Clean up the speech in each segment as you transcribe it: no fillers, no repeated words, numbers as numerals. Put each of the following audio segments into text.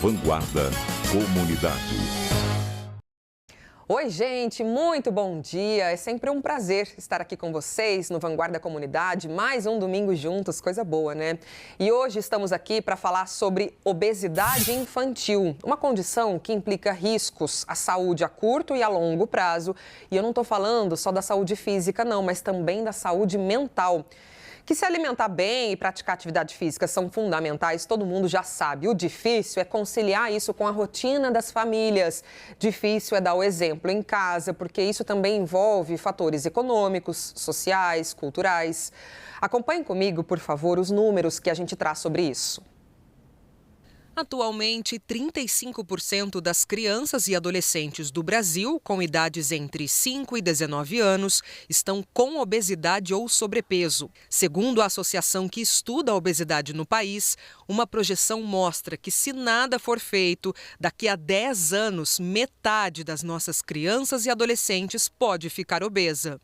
Vanguarda Comunidade. Oi, gente, muito bom dia. É sempre um prazer estar aqui com vocês no Vanguarda Comunidade. Mais um domingo juntos, coisa boa, né? E hoje estamos aqui para falar sobre obesidade infantil, uma condição que implica riscos à saúde a curto e a longo prazo. E eu não estou falando só da saúde física, não, mas também da saúde mental. Que se alimentar bem e praticar atividade física são fundamentais, todo mundo já sabe. O difícil é conciliar isso com a rotina das famílias. Difícil é dar o exemplo em casa, porque isso também envolve fatores econômicos, sociais, culturais. Acompanhem comigo, por favor, os números que a gente traz sobre isso. Atualmente, 35% das crianças e adolescentes do Brasil, com idades entre 5 e 19 anos, estão com obesidade ou sobrepeso. Segundo a associação que estuda a obesidade no país, uma projeção mostra que, se nada for feito, daqui a 10 anos, metade das nossas crianças e adolescentes pode ficar obesa.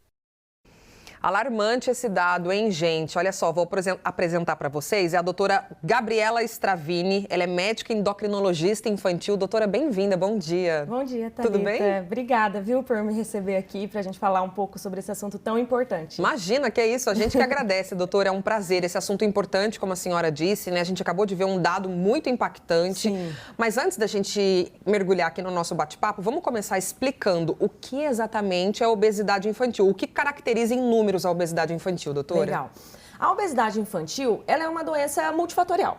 Alarmante esse dado, hein, gente? Olha só, vou apresentar para vocês a doutora Gabriela Stravini. Ela é médica endocrinologista infantil. Doutora, bem-vinda, bom dia. Bom dia, Thalita. Tudo bem? Obrigada, viu, por me receber aqui para a gente falar um pouco sobre esse assunto tão importante. Imagina, que é isso, a gente que agradece, doutora, é um prazer. Esse assunto importante, como a senhora disse, né? A gente acabou de ver um dado muito impactante. Sim. Mas antes da gente mergulhar aqui no nosso bate-papo, vamos começar explicando o que exatamente é a obesidade infantil, o que caracteriza em números a obesidade infantil, doutora? Legal. A obesidade infantil, ela é uma doença multifatorial.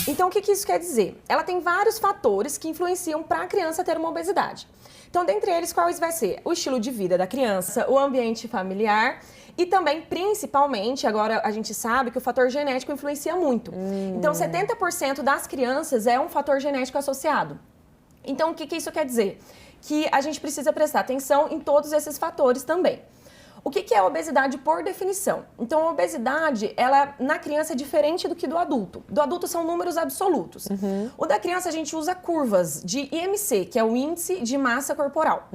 Então, o que isso quer dizer? Ela tem vários fatores que influenciam para a criança ter uma obesidade. Então, dentre eles, quais vai ser? O estilo de vida da criança, o ambiente familiar e também, principalmente, agora a gente sabe que o fator genético influencia muito. Então, 70% das crianças é um fator genético associado. Então, o que isso quer dizer? Que a gente precisa prestar atenção em todos esses fatores também. O que é a obesidade por definição? Então, a obesidade, ela na criança é diferente do que do adulto. Do adulto são números absolutos. O da criança a gente usa curvas de IMC, que é o índice de massa corporal.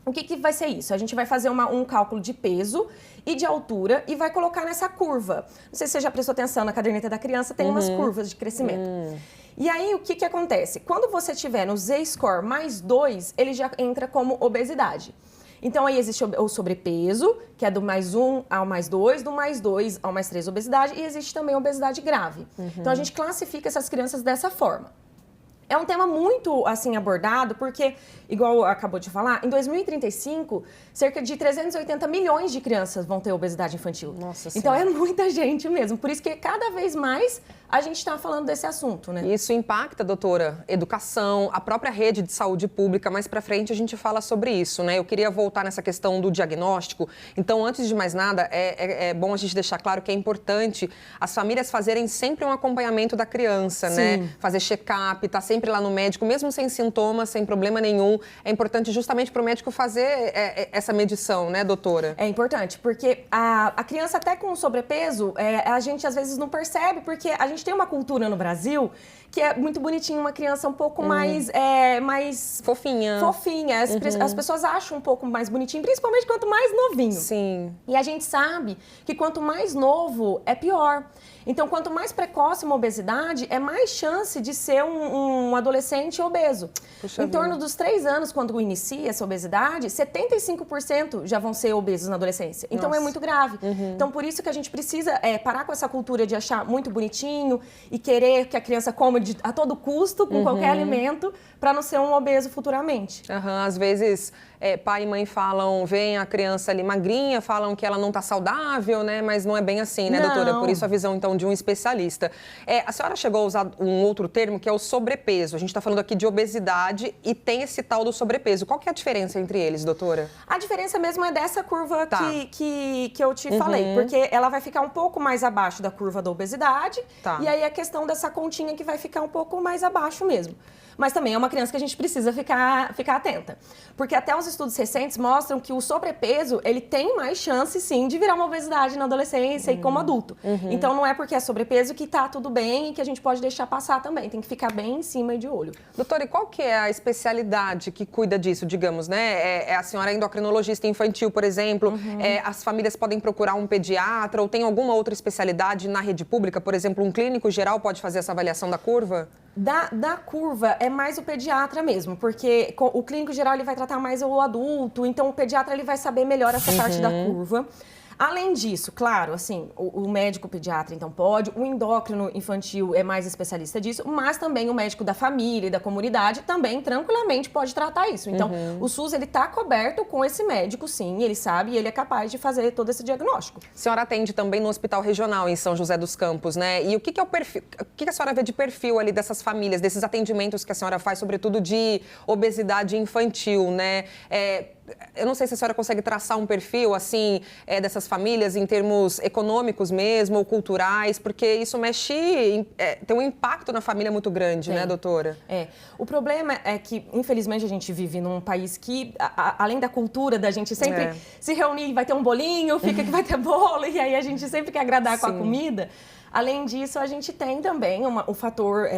O que vai ser isso? A gente vai fazer um cálculo de peso e de altura e vai colocar nessa curva. Não sei se você já prestou atenção na caderneta da criança, tem umas curvas de crescimento. E aí, o que acontece? Quando você tiver no Z-score mais 2, ele já entra como obesidade. Então, aí existe o sobrepeso, que é do mais 1 ao mais 2, do mais 2 ao mais 3 obesidade, e existe também a obesidade grave. Então, a gente classifica essas crianças dessa forma. É um tema muito, assim, abordado, porque, igual acabou de falar, em 2035, cerca de 380 milhões de crianças vão ter obesidade infantil. Nossa Então, Senhora. é muita gente mesmo. Por isso que cada vez mais a gente está falando desse assunto, né? Isso impacta, doutora, educação, a própria rede de saúde pública. Mais pra frente a gente fala sobre isso, né? Eu queria voltar nessa questão do diagnóstico. Então, antes de mais nada, é bom a gente deixar claro que é importante as famílias fazerem sempre um acompanhamento da criança, né? Fazer check-up, tá sempre lá no médico, mesmo sem sintomas, sem problema nenhum. É importante justamente para o médico fazer essa medição, né, doutora? É importante, porque a criança até com sobrepeso, a gente às vezes não percebe, porque a gente tem uma cultura no Brasil que é muito bonitinha, uma criança um pouco mais fofinha. Fofinha. As pessoas acham um pouco mais bonitinho, principalmente quanto mais novinho. Sim. E a gente sabe que quanto mais novo, é pior. Então, quanto mais precoce uma obesidade, é mais chance de ser um adolescente obeso. Puxa em torno vida. dos 3 anos, quando inicia essa obesidade, 75% já vão ser obesos na adolescência. Então, Nossa. é muito grave. Então, por isso que a gente precisa parar com essa cultura de achar muito bonitinho e querer que a criança coma a todo custo, com qualquer alimento, para não ser um obeso futuramente. Às vezes, pai e mãe falam, veem a criança ali magrinha, falam que ela não está saudável, né? Mas não é bem assim, né, doutora? Não. Por isso a visão, então, de um especialista. A senhora chegou a usar um outro termo, que é o sobrepeso. A gente está falando aqui de obesidade e tem esse tal do sobrepeso. Qual que é a diferença entre eles, doutora? A diferença mesmo é dessa curva Tá. que eu te falei, porque ela vai ficar um pouco mais abaixo da curva da obesidade, Tá. e aí a questão dessa continha que vai ficar um pouco mais abaixo mesmo. Mas também é uma criança que a gente precisa ficar atenta. Porque até os estudos recentes mostram que o sobrepeso, ele tem mais chance, sim, de virar uma obesidade na adolescência e como adulto. Então, não é porque é sobrepeso que tá tudo bem e que a gente pode deixar passar também. Tem que ficar bem em cima e de olho. Doutora, e qual que é a especialidade que cuida disso, digamos, né? A senhora é endocrinologista infantil, por exemplo. As famílias podem procurar um pediatra ou tem alguma outra especialidade na rede pública? Por exemplo, um clínico geral pode fazer essa avaliação da curva? Da curva é mais o pediatra mesmo, porque o clínico geral ele vai tratar mais o adulto, então o pediatra ele vai saber melhor essa parte da curva. Além disso, claro, assim, o médico pediatra então pode, o endócrino infantil é mais especialista disso, mas também o médico da família e da comunidade também tranquilamente pode tratar isso. Então, o SUS ele tá coberto com esse médico, sim, ele sabe e ele é capaz de fazer todo esse diagnóstico. A senhora atende também no Hospital Regional em São José dos Campos, né? E o que é o perfil, o que a senhora vê de perfil ali dessas famílias, desses atendimentos que a senhora faz, sobretudo de obesidade infantil, né? Eu não sei se a senhora consegue traçar um perfil, assim, dessas famílias em termos econômicos mesmo, ou culturais, porque isso mexe, tem um impacto na família muito grande, né, doutora? O problema é que, infelizmente, a gente vive num país que, além da cultura da gente sempre se reunir, vai ter um bolinho, fica que vai ter bolo, e aí a gente sempre quer agradar com a comida. Além disso, a gente tem também um fator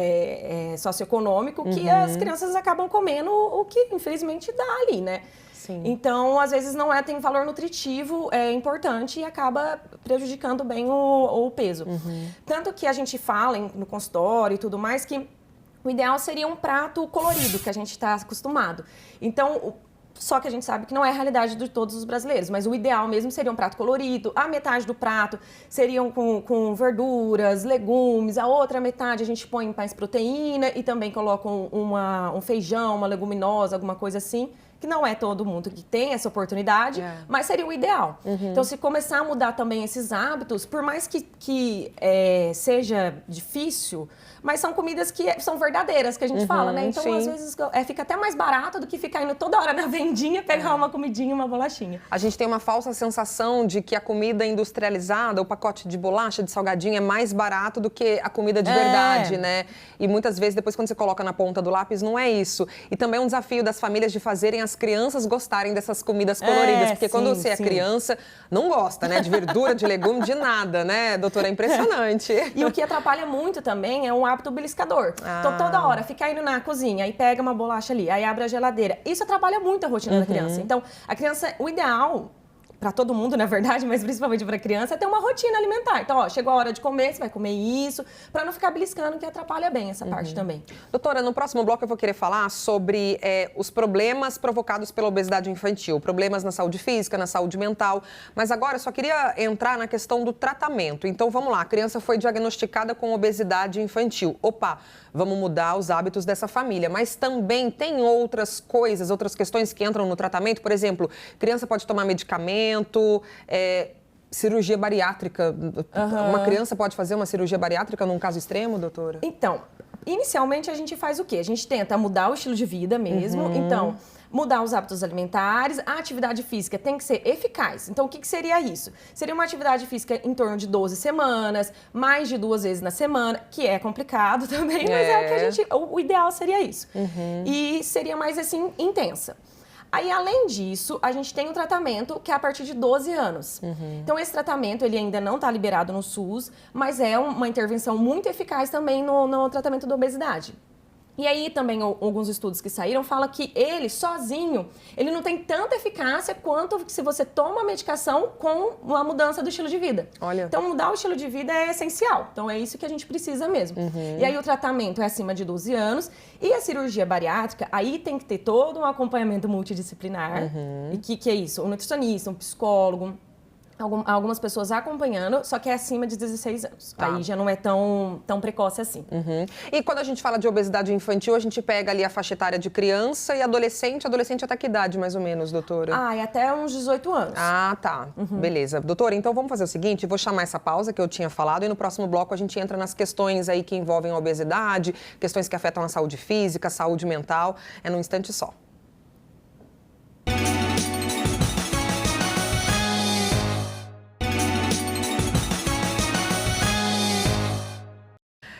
socioeconômico que as crianças acabam comendo o que, infelizmente, dá ali, né? Sim. Então, às vezes, tem valor nutritivo importante e acaba prejudicando bem o peso. Tanto que a gente fala no consultório e tudo mais que o ideal seria um prato colorido, que a gente está acostumado. Então, só que a gente sabe que não é a realidade de todos os brasileiros, mas o ideal mesmo seria um prato colorido. A metade do prato seriam com verduras, legumes, a outra metade a gente põe mais proteína e também coloca um feijão, uma leguminosa, alguma coisa assim, que não é todo mundo que tem essa oportunidade, mas seria o ideal. Então, se começar a mudar também esses hábitos, por mais que seja difícil, mas são comidas que são verdadeiras, que a gente fala, né? Então, às vezes, fica até mais barato do que ficar indo toda hora na vendinha, pegar uma comidinha, uma bolachinha. A gente tem uma falsa sensação de que a comida industrializada, o pacote de bolacha, de salgadinho, é mais barato do que a comida de verdade, né? E muitas vezes, depois, quando você coloca na ponta do lápis, não é isso. E também é um desafio das famílias de fazerem as crianças gostarem dessas comidas coloridas, porque quando você é criança, não gosta, né? De verdura, de legume, de nada, né, doutora? É impressionante. E o que atrapalha muito também é um hábito beliscador. Então, toda hora, fica indo na cozinha, aí pega uma bolacha ali, aí abre a geladeira. Isso atrapalha muito a rotina da criança. Então, a criança, o ideal, para todo mundo, na verdade, mas principalmente para a criança, é ter uma rotina alimentar. Então, chegou a hora de comer, você vai comer isso, para não ficar beliscando, que atrapalha bem essa parte também. Doutora, no próximo bloco eu vou querer falar sobre os problemas provocados pela obesidade infantil, problemas na saúde física, na saúde mental, mas agora eu só queria entrar na questão do tratamento. Então, vamos lá, a criança foi diagnosticada com obesidade infantil. Opa, vamos mudar os hábitos dessa família, mas também tem outras coisas, outras questões que entram no tratamento, por exemplo, criança pode tomar medicamento, cirurgia bariátrica. Uma criança pode fazer uma cirurgia bariátrica num caso extremo, doutora? Então, inicialmente a gente faz o quê? A gente tenta mudar o estilo de vida mesmo, então mudar os hábitos alimentares, a atividade física tem que ser eficaz. Então, o que seria isso? Seria uma atividade física em torno de 12 semanas, mais de 2 vezes na semana, que é complicado também, mas é o que o ideal seria isso. E seria mais assim, intensa. Aí, além disso, a gente tem um tratamento que é a partir de 12 anos. Então, esse tratamento, ele ainda não está liberado no SUS, mas é uma intervenção muito eficaz também no tratamento da obesidade. E aí, também, alguns estudos que saíram falam que ele, sozinho, ele não tem tanta eficácia quanto se você toma a medicação com uma mudança do estilo de vida. Olha. Então, mudar o estilo de vida é essencial. Então, é isso que a gente precisa mesmo. E aí, o tratamento é acima de 12 anos. E a cirurgia bariátrica, aí tem que ter todo um acompanhamento multidisciplinar. E que é isso? Um nutricionista, um psicólogo, algumas pessoas acompanhando, só que é acima de 16 anos. Tá. Aí já não é tão precoce assim. E quando a gente fala de obesidade infantil, a gente pega ali a faixa etária de criança e adolescente. Adolescente até que idade, mais ou menos, doutora? É até uns 18 anos. Ah, tá. Beleza. Doutora, então vamos fazer o seguinte, vou chamar essa pausa que eu tinha falado e no próximo bloco a gente entra nas questões aí que envolvem a obesidade, questões que afetam a saúde física, a saúde mental. É num instante só.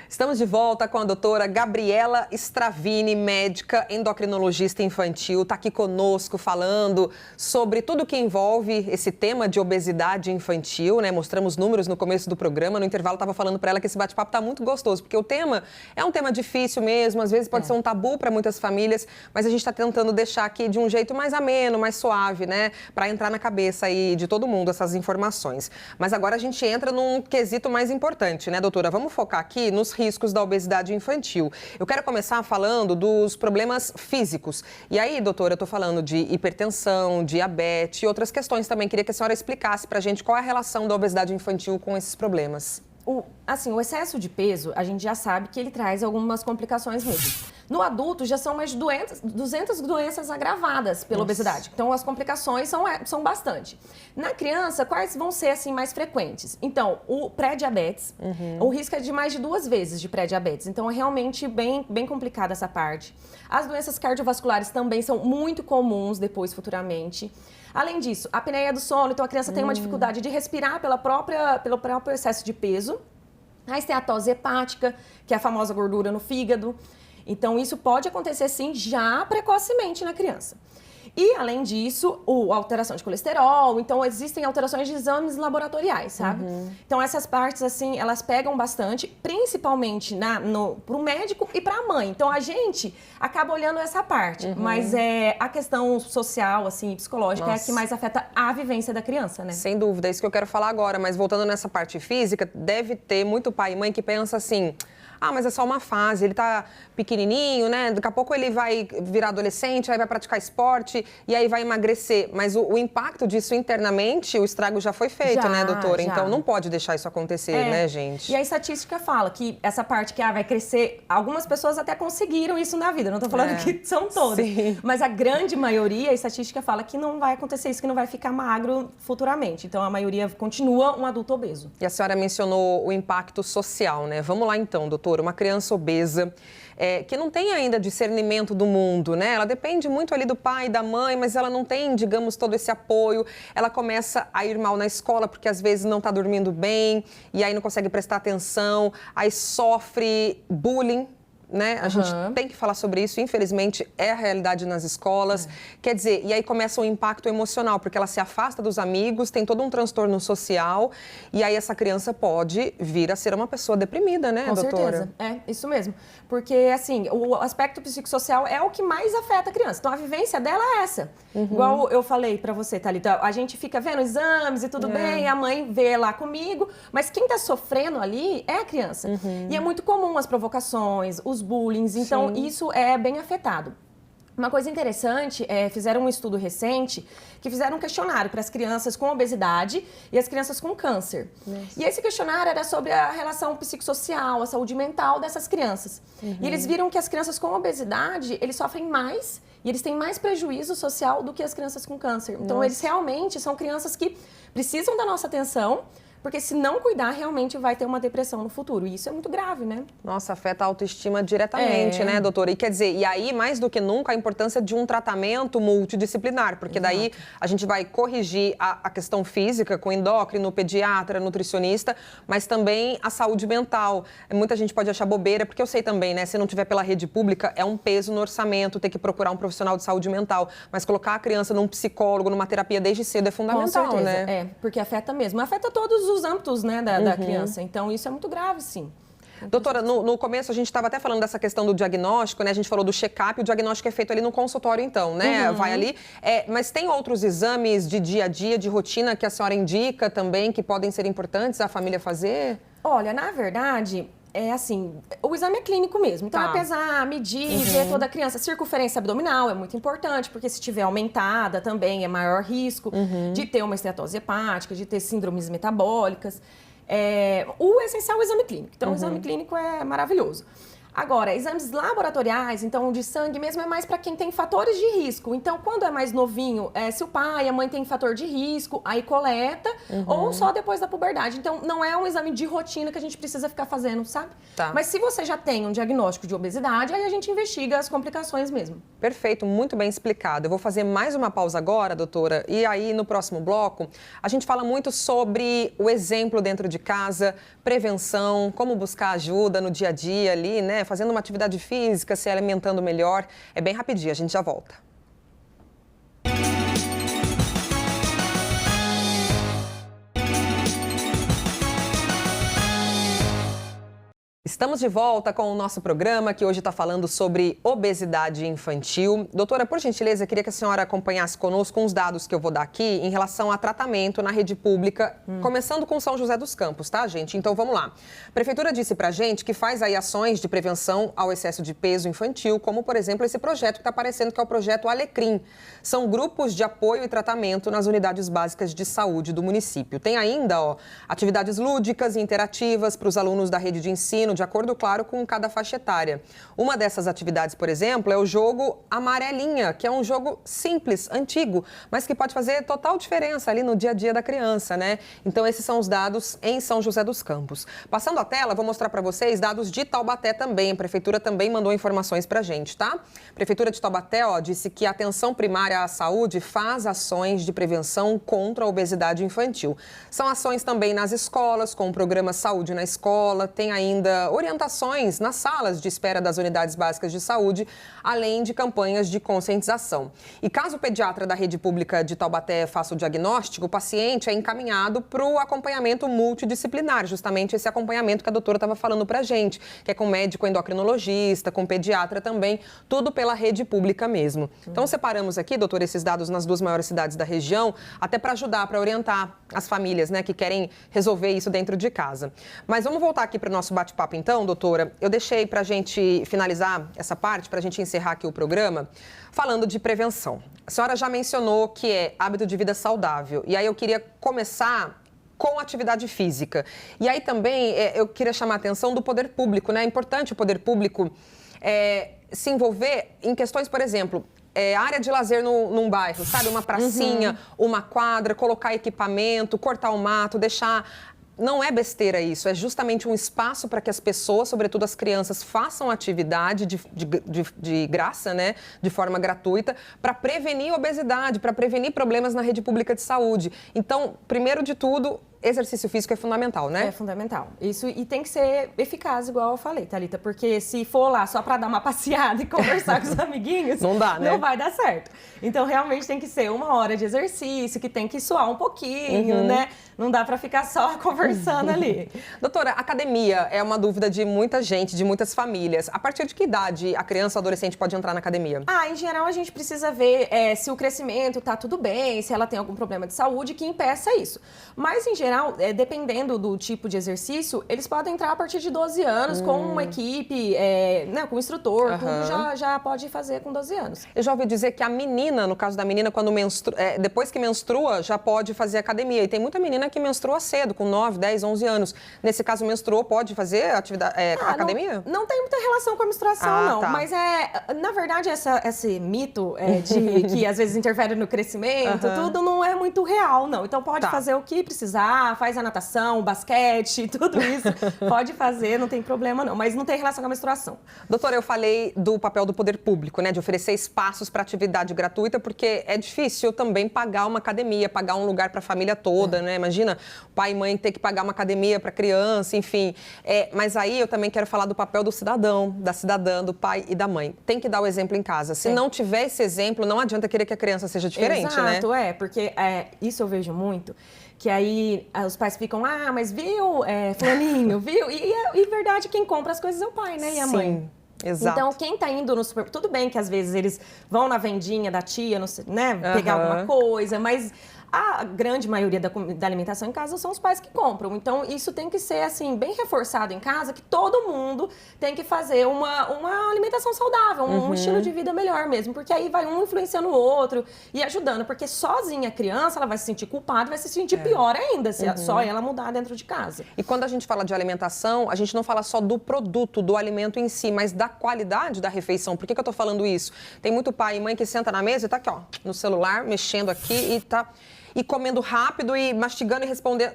Estamos de volta com a doutora Gabriela Stravini, médica endocrinologista infantil, está aqui conosco falando sobre tudo que envolve esse tema de obesidade infantil, né? Mostramos números no começo do programa, no intervalo estava falando para ela que esse bate-papo está muito gostoso, porque o tema é um tema difícil mesmo, às vezes pode ser um tabu para muitas famílias, mas a gente está tentando deixar aqui de um jeito mais ameno, mais suave, né? Para entrar na cabeça aí de todo mundo essas informações. Mas agora a gente entra num quesito mais importante, né, doutora? Vamos focar aqui nos riscos riscos da obesidade infantil. Eu quero começar falando dos problemas físicos. E aí, doutora, eu tô falando de hipertensão, diabetes e outras questões também. Queria que a senhora explicasse pra gente qual é a relação da obesidade infantil com esses problemas. O excesso de peso, a gente já sabe que ele traz algumas complicações mesmo. No adulto, já são mais de 200 doenças agravadas pela obesidade. Então, as complicações são bastante. Na criança, quais vão ser, assim, mais frequentes? Então, o pré-diabetes, o risco é de mais de 2 vezes de pré-diabetes. Então, é realmente bem complicada essa parte. As doenças cardiovasculares também são muito comuns depois, futuramente. Além disso, a apneia do sono, então a criança tem uma dificuldade de respirar pelo próprio excesso de peso. A esteatose hepática, que é a famosa gordura no fígado. Então, isso pode acontecer, sim, já precocemente na criança. E, além disso, alteração de colesterol. Então, existem alterações de exames laboratoriais, sabe? Então, essas partes, assim, elas pegam bastante, principalmente pro médico e pra mãe. Então, a gente acaba olhando essa parte. Mas a questão social, assim, psicológica é a que mais afeta a vivência da criança, né? Sem dúvida, é isso que eu quero falar agora. Mas voltando nessa parte física, deve ter muito pai e mãe que pensa assim... mas é só uma fase, ele tá pequenininho, né? Daqui a pouco ele vai virar adolescente, aí vai praticar esporte e aí vai emagrecer. Mas o impacto disso internamente, o estrago já foi feito, né, doutora? Então não pode deixar isso acontecer, né, gente? E a estatística fala que essa parte que vai crescer, algumas pessoas até conseguiram isso na vida. Não tô falando que são todas. Sim. Mas a grande maioria, a estatística fala que não vai acontecer isso, que não vai ficar magro futuramente. Então a maioria continua um adulto obeso. E a senhora mencionou o impacto social, né? Vamos lá então, doutora. Uma criança obesa, que não tem ainda discernimento do mundo, né? Ela depende muito ali do pai e da mãe, mas ela não tem, digamos, todo esse apoio. Ela começa a ir mal na escola porque às vezes não está dormindo bem e aí não consegue prestar atenção, aí sofre bullying. Né? A gente tem que falar sobre isso, infelizmente é a realidade nas escolas. Quer dizer, e aí começa um impacto emocional, porque ela se afasta dos amigos, tem todo um transtorno social, e aí essa criança pode vir a ser uma pessoa deprimida, né, doutora? Com certeza, isso mesmo. Porque, assim, o aspecto psicossocial é o que mais afeta a criança. Então, a vivência dela é essa. Igual eu falei pra você, Thalita, a gente fica vendo exames e tudo bem, a mãe vê lá comigo, mas quem tá sofrendo ali é a criança. E é muito comum as provocações, os bullying, então isso é bem afetado. Uma coisa interessante, fizeram um estudo recente que fizeram um questionário para as crianças com obesidade e as crianças com câncer. E esse questionário era sobre a relação psicossocial, a saúde mental dessas crianças. E eles viram que as crianças com obesidade, eles sofrem mais e eles têm mais prejuízo social do que as crianças com câncer. Então, eles realmente são crianças que precisam da nossa atenção, porque se não cuidar, realmente vai ter uma depressão no futuro. E isso é muito grave, né? Nossa, afeta a autoestima diretamente, né, doutora? E quer dizer, e aí, mais do que nunca, a importância de um tratamento multidisciplinar, porque daí a gente vai corrigir a questão física com endócrino, pediatra, nutricionista, mas também a saúde mental. Muita gente pode achar bobeira, porque eu sei também, né, se não tiver pela rede pública, é um peso no orçamento ter que procurar um profissional de saúde mental. Mas colocar a criança num psicólogo, numa terapia desde cedo é fundamental, com certeza, né? Porque afeta mesmo. Afeta todos os âmbitos, né, da criança. Então, isso é muito grave, sim. Doutora, no começo a gente estava até falando dessa questão do diagnóstico, né? A gente falou do check-up, o diagnóstico é feito ali no consultório, então, né? Vai ali. Mas tem outros exames de dia a dia, de rotina, que a senhora indica também, que podem ser importantes a família fazer? Olha, na verdade... o exame é clínico mesmo. Então, é pesar, medir, ver toda a criança. Circunferência abdominal é muito importante, porque se tiver aumentada também é maior risco de ter uma esteatose hepática, de ter síndromes metabólicas. O essencial é o exame clínico. Então, o exame clínico é maravilhoso. Agora, exames laboratoriais, então de sangue mesmo, é mais para quem tem fatores de risco. Então, quando é mais novinho, se o pai e a mãe têm fator de risco, aí coleta, ou só depois da puberdade. Então, não é um exame de rotina que a gente precisa ficar fazendo, sabe? Mas se você já tem um diagnóstico de obesidade, aí a gente investiga as complicações mesmo. Perfeito, muito bem explicado. Eu vou fazer mais uma pausa agora, doutora, e aí no próximo bloco a gente fala muito sobre o exemplo dentro de casa, prevenção, como buscar ajuda no dia a dia ali, né? Fazendo uma atividade física, se alimentando melhor. É bem rapidinho, a gente já volta. Estamos de volta com o nosso programa, que hoje está falando sobre obesidade infantil. Doutora, por gentileza, eu queria que a senhora acompanhasse conosco uns dados que eu vou dar aqui em relação a tratamento na rede pública, começando com São José dos Campos, tá, gente? Então, vamos lá. A Prefeitura disse pra gente que faz aí ações de prevenção ao excesso de peso infantil, como, por exemplo, esse projeto que está aparecendo, que é o projeto Alecrim. São grupos de apoio e tratamento nas unidades básicas de saúde do município. Tem ainda, atividades lúdicas e interativas para os alunos da rede de ensino, de acordo, claro, com cada faixa etária. Uma dessas atividades, por exemplo, é o jogo Amarelinha, que é um jogo simples, antigo, mas que pode fazer total diferença ali no dia a dia da criança, né? Então, esses são os dados em São José dos Campos. Passando a tela, vou mostrar para vocês dados de Taubaté também. A Prefeitura também mandou informações para a gente, tá? A Prefeitura de Taubaté, disse que a atenção primária à saúde faz ações de prevenção contra a obesidade infantil. São ações também nas escolas, com o programa Saúde na Escola, tem ainda orientações nas salas de espera das unidades básicas de saúde, além de campanhas de conscientização. E caso o pediatra da rede pública de Taubaté faça o diagnóstico, o paciente é encaminhado para o acompanhamento multidisciplinar, justamente esse acompanhamento que a doutora estava falando para a gente, que é com médico endocrinologista, com pediatra também, tudo pela rede pública mesmo. Então, separamos aqui, doutora, esses dados nas duas maiores cidades da região, até para ajudar, para orientar as famílias, né, que querem resolver isso dentro de casa. Mas vamos voltar aqui para o nosso bate-papo então, doutora. Eu deixei para a gente finalizar essa parte, para a gente encerrar aqui o programa, falando de prevenção. A senhora já mencionou que é hábito de vida saudável. E aí eu queria começar com atividade física. E aí também eu queria chamar a atenção do poder público, né? É importante o poder público se envolver em questões, por exemplo, área de lazer num bairro, sabe? Uma pracinha, uma quadra, colocar equipamento, cortar o mato, deixar... Não é besteira isso, é justamente um espaço para que as pessoas, sobretudo as crianças, façam atividade de graça, né? De forma gratuita, para prevenir obesidade, para prevenir problemas na rede pública de saúde. Então, primeiro de tudo, exercício físico é fundamental, né? É fundamental. Isso, e tem que ser eficaz, igual eu falei, Thalita, porque se for lá só para dar uma passeada e conversar com os amiguinhos, não dá, né? Não vai dar certo. Então, realmente tem que ser 1 hora de exercício, que tem que suar um pouquinho, né? Não dá para ficar só conversando ali. Doutora, academia é uma dúvida de muita gente, de muitas famílias. A partir de que idade a criança ou adolescente pode entrar na academia? Em geral, a gente precisa ver se o crescimento tá tudo bem, se ela tem algum problema de saúde que impeça isso. Mas, em geral, dependendo do tipo de exercício, eles podem entrar a partir de 12 anos com uma equipe, né, com um instrutor, tudo já pode fazer com 12 anos. Eu já ouvi dizer que a menina, no caso da menina, quando depois que menstrua, já pode fazer academia. E tem muita menina que menstrua cedo, com 9, 10, 11 anos. Nesse caso, menstruou, pode fazer academia? Não tem muita relação com a menstruação, não. Tá. Mas, na verdade, esse mito de que às vezes interfere no crescimento, tudo não é muito real, não. Então, pode fazer o que precisar, faz a natação, o basquete, tudo isso. Pode fazer, não tem problema, não. Mas não tem relação com a menstruação. Doutora, eu falei do papel do poder público, né? De oferecer espaços para atividade gratuita, porque é difícil também pagar uma academia, pagar um lugar para a família toda, né? Imagina o pai e mãe ter que pagar uma academia para criança, enfim. Mas aí eu também quero falar do papel do cidadão, da cidadã, do pai e da mãe. Tem que dar o exemplo em casa. Se não tiver esse exemplo, não adianta querer que a criança seja diferente, né? Exato, porque isso eu vejo muito. Que aí os pais ficam, mas viu, fulaninho, viu? E verdade, quem compra as coisas é o pai, né? E a mãe. Exato. Então, quem tá indo no supermercado... Tudo bem que às vezes eles vão na vendinha da tia, né? Pegar alguma coisa, mas... A grande maioria da alimentação em casa são os pais que compram. Então, isso tem que ser, assim, bem reforçado em casa, que todo mundo tem que fazer uma alimentação saudável, um estilo de vida melhor mesmo. Porque aí vai um influenciando o outro e ajudando. Porque sozinha a criança, ela vai se sentir culpada, vai se sentir pior ainda, se só ela mudar dentro de casa. E quando a gente fala de alimentação, a gente não fala só do produto, do alimento em si, mas da qualidade da refeição. Por que eu tô falando isso? Tem muito pai e mãe que senta na mesa e tá aqui, no celular, mexendo aqui e comendo rápido e mastigando e respondendo.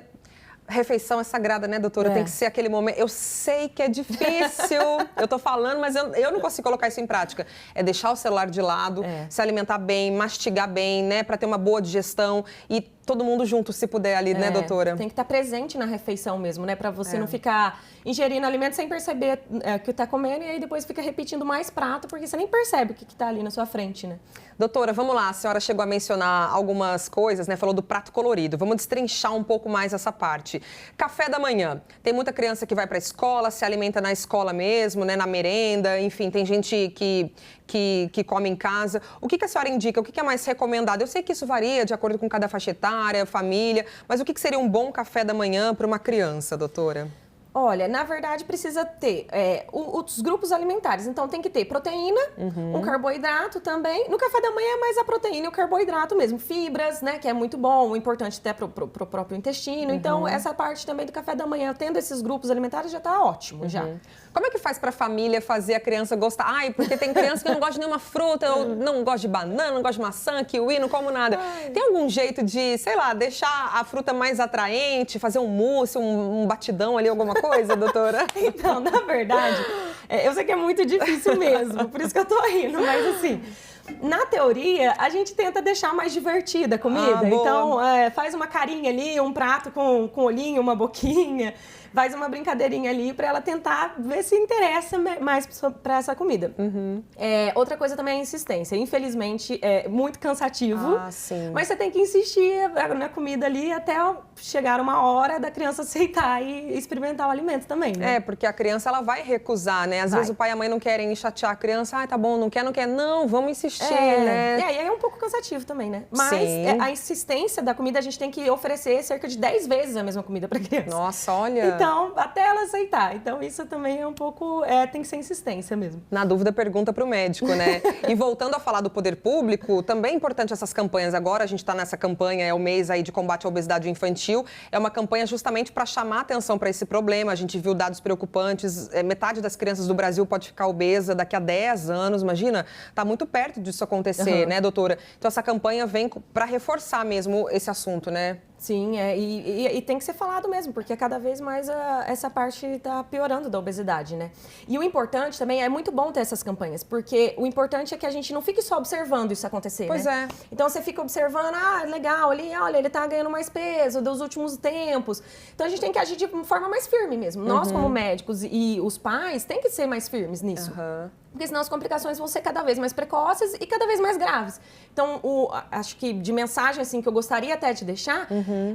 Refeição é sagrada, né, doutora? Tem que ser aquele momento. Eu sei que é difícil, eu tô falando, mas eu não consigo colocar isso em prática. É deixar o celular de lado, se alimentar bem, mastigar bem, né, para ter uma boa digestão e todo mundo junto, se puder ali, né, doutora? Tem que estar presente na refeição mesmo, né? Para você não ficar ingerindo alimento sem perceber que está comendo e aí depois fica repetindo mais prato, porque você nem percebe o que está ali na sua frente, né? Doutora, vamos lá, a senhora chegou a mencionar algumas coisas, né? Falou do prato colorido. Vamos destrinchar um pouco mais essa parte. Café da manhã. Tem muita criança que vai para a escola, se alimenta na escola mesmo, né? Na merenda, enfim, tem gente que come em casa. O que a senhora indica? O que é mais recomendado? Eu sei que isso varia de acordo com cada faixa etária, família, mas o que seria um bom café da manhã para uma criança, doutora? Olha, na verdade precisa ter os grupos alimentares. Então tem que ter proteína, um carboidrato também. No café da manhã é mais a proteína e o carboidrato mesmo. Fibras, né, que é muito bom, importante até pro próprio intestino. Então essa parte também do café da manhã, tendo esses grupos alimentares, já tá ótimo, já. Como é que faz pra família fazer a criança gostar? Ai, porque tem criança que não gosta de nenhuma fruta, eu não gosto de banana, não gosto de maçã, kiwi, não como nada. Tem algum jeito de, sei lá, deixar a fruta mais atraente, fazer um mousse, um batidão ali, alguma coisa, doutora? Então, na verdade, eu sei que é muito difícil mesmo, por isso que eu tô rindo, mas assim, na teoria, a gente tenta deixar mais divertida a comida. Então, faz uma carinha ali, um prato com olhinho, uma boquinha, faz uma brincadeirinha ali para ela tentar ver se interessa mais para essa comida. Outra coisa também é a insistência. Infelizmente, é muito cansativo, mas você tem que insistir na comida ali até chegar uma hora da criança aceitar e experimentar o alimento também, né? Porque a criança, ela vai recusar, né? Às vezes o pai e a mãe não querem chatear a criança. Tá bom, não quer. Não, vamos insistir, né? E aí é um pouco cansativo também, né? Mas a insistência da comida, a gente tem que oferecer cerca de 10 vezes a mesma comida para criança. Nossa, olha... Então, até ela aceitar. Então, isso também é um pouco... tem que ser insistência mesmo. Na dúvida, pergunta para o médico, né? E voltando a falar do poder público, também é importante essas campanhas. Agora, a gente está nessa campanha, é o mês aí de combate à obesidade infantil. É uma campanha justamente para chamar atenção para esse problema. A gente viu dados preocupantes. Metade das crianças do Brasil pode ficar obesa daqui a 10 anos. Imagina, está muito perto disso acontecer, né, doutora? Então, essa campanha vem para reforçar mesmo esse assunto, né? Sim, e tem que ser falado mesmo, porque cada vez mais essa parte está piorando da obesidade, né? E o importante também, é muito bom ter essas campanhas, porque o importante é que a gente não fique só observando isso acontecer, Pois né? Então você fica observando, legal, olha, ele tá ganhando mais peso dos últimos tempos. Então a gente tem que agir de forma mais firme mesmo. Nós, como médicos e os pais, tem que ser mais firmes nisso. Porque senão as complicações vão ser cada vez mais precoces e cada vez mais graves. Então, acho que de mensagem assim, que eu gostaria até de deixar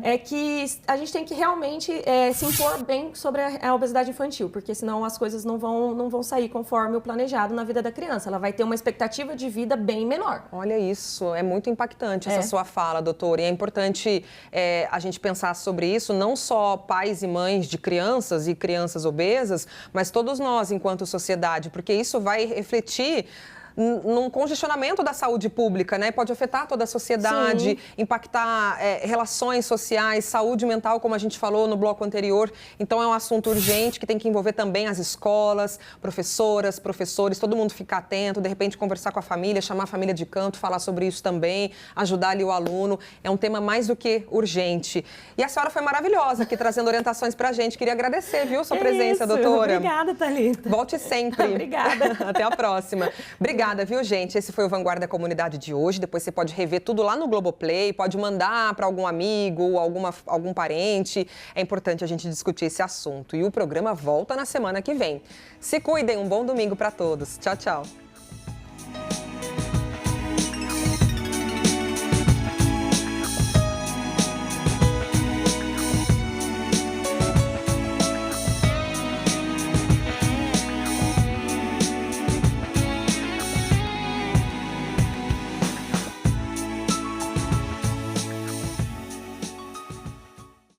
é que a gente tem que realmente se impor bem sobre a obesidade infantil, porque senão as coisas não vão sair conforme o planejado na vida da criança. Ela vai ter uma expectativa de vida bem menor. Olha isso, é muito impactante essa sua fala, doutora. E é importante a gente pensar sobre isso, não só pais e mães de crianças e crianças obesas, mas todos nós enquanto sociedade, porque isso vai refletir num congestionamento da saúde pública, né? Pode afetar toda a sociedade, impactar relações sociais, saúde mental, como a gente falou no bloco anterior. Então, é um assunto urgente que tem que envolver também as escolas, professoras, professores, todo mundo ficar atento, de repente conversar com a família, chamar a família de canto, falar sobre isso também, ajudar ali o aluno. É um tema mais do que urgente. E a senhora foi maravilhosa aqui, trazendo orientações pra gente. Queria agradecer, viu, sua presença, doutora. Obrigada, Thalita. Volte sempre. Obrigada. Até a próxima. Obrigada, viu, gente? Esse foi o Vanguarda Comunidade de hoje. Depois você pode rever tudo lá no Globoplay, pode mandar para algum amigo, algum parente. É importante a gente discutir esse assunto. E o programa volta na semana que vem. Se cuidem, um bom domingo para todos. Tchau, tchau.